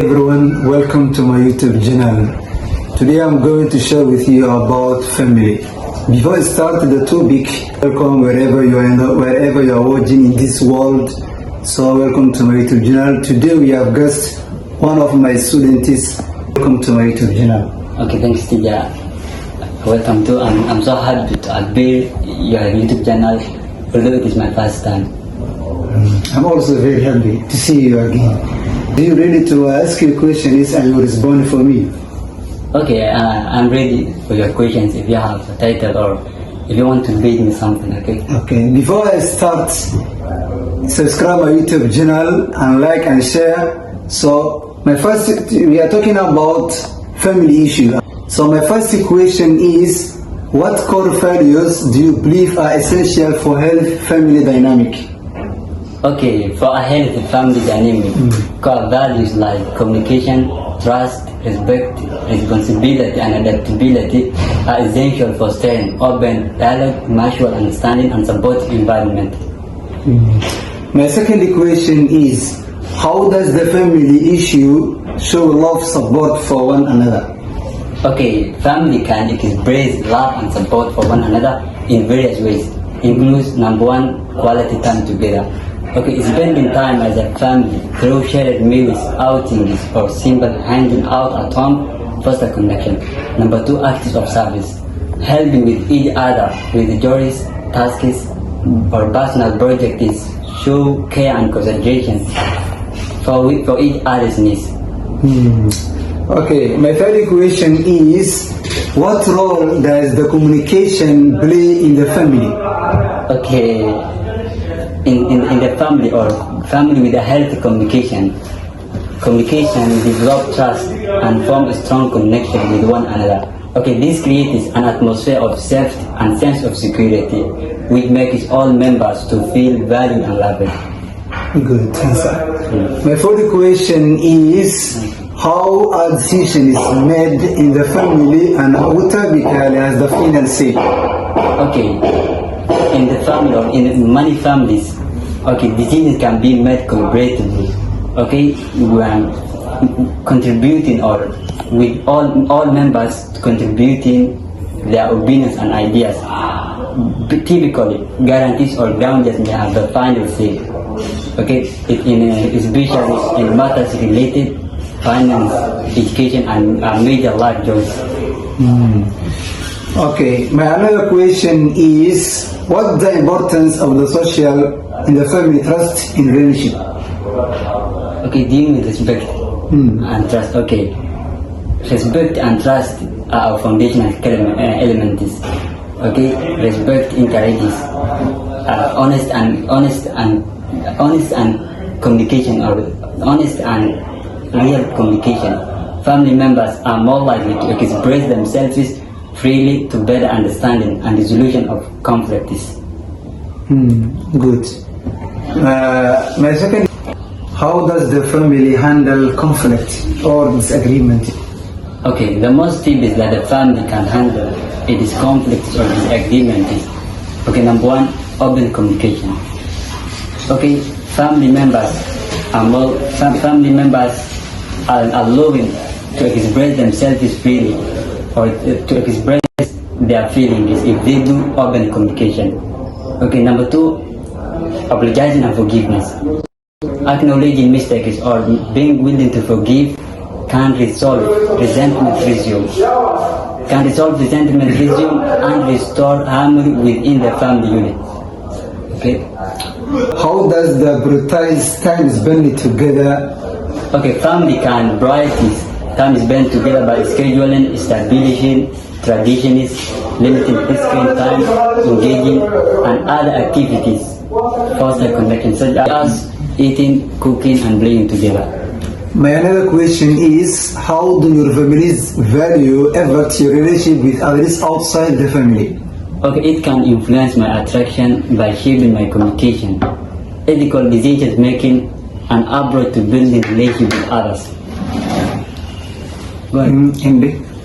Everyone, welcome to my YouTube channel. Today I'm going to share with you about family. Before I start the topic, welcome wherever you are watching in this world. So welcome to my YouTube channel. Today we have guest one of my students. Welcome to my YouTube channel. Okay, thanks Tija. Welcome to, I'm so happy to appear your YouTube channel, although it is my first time. I'm also very happy to see you again. Are you ready to ask your questions and you respond for me? Okay, I'm ready for your questions if you have a title or if you want to read me something, okay? Okay, before I start, subscribe my YouTube channel and like and share. So we are talking about family issue. So my first question is, what core values do you believe are essential for healthy family dynamic? Okay, for a healthy family dynamic, core values like communication, trust, respect, responsibility, and adaptability are essential for staying open, dialogue, mutual understanding, and supportive environment. My second question is, how does the family issue show love, support for one another? Okay, family can express love and support for one another in various ways. Includes number one, quality time together. Okay, spending time as a family through shared meals, outings, or simple hanging out at home foster connection. Number two, acts of service. Helping with each other with joys, tasks, or personal projects show care and consideration for each other's needs. Okay, my third question is, what role does the communication play in the family? Okay, in the family or family with a healthy communication develop trust and form a strong connection with one another. Okay, this creates an atmosphere of safety and sense of security, which makes all members to feel valued and loved. Good answer. My fourth question is, how a decision is made in the family and automatically has the final say? Okay, in the family or in many families, okay, decisions can be made collaboratively. Okay, when contributing or with all members contributing their opinions and ideas. Typically, guarantees or grounders may have the final say. Okay, especially in matters related finance, education, and major life choices. Okay, my another question is, what's the importance of the social in the family trust in relationship? Okay, dealing with respect and trust. Okay, respect and trust are our foundational elements. Okay, respect encourages honest and communication, or honest and real communication. Family members are more likely to express themselves freely to better understanding and resolution of conflicts. Good. My second, how does the family handle conflict or disagreement? Okay, the most tips that the family can handle its conflicts or disagreements. Okay, number one, open communication. Okay, family members are allowing to express themselves freely or to express their feelings if they do open communication. Okay, number two, apologizing and forgiveness. Acknowledging mistakes or being willing to forgive can resolve resentment resume and restore harmony within the family unit. Okay. How does the prioritize time spent together? Okay, family can prioritize time spent together by scheduling, establishing traditions, limiting screen time, engaging, and other activities foster connection, such as eating, cooking, and playing together. My another question is, how do your families value effort your relationship with others outside the family? Okay, it can influence my attraction by shaping my communication, ethical decision making, and approach to building relationship with others. Go ahead.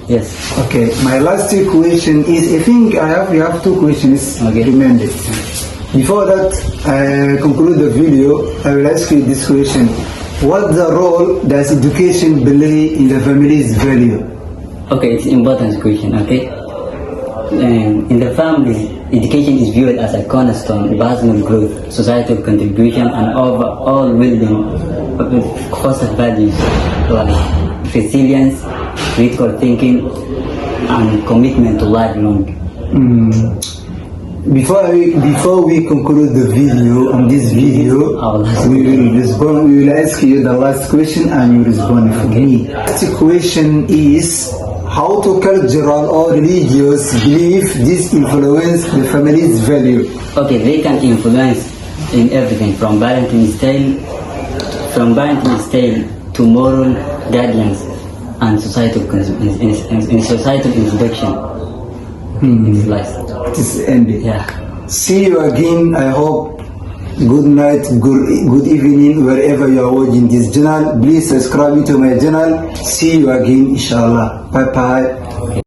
Yes. Okay, my last question is, I think we have two questions remaining. Before that, I conclude the video, I will ask you this question. What the role does education play in the family's value? Okay, it's important question, okay? In the family, education is viewed as a cornerstone, personal growth, societal contribution, and overall well-being of foster values like resilience, critical thinking, and commitment to lifelong. Before we conclude the video, on this video, we will ask you the last question and you respond for me. The question is, how to cultural or religious belief this influence the family's value? Okay, they can influence in everything from parenting style to moral guidelines and societal in societal introduction. It's life. It's ended. Yeah. See you again. I hope good night, good evening, wherever you are watching this channel. Please subscribe to my channel. See you again, inshallah. Bye bye.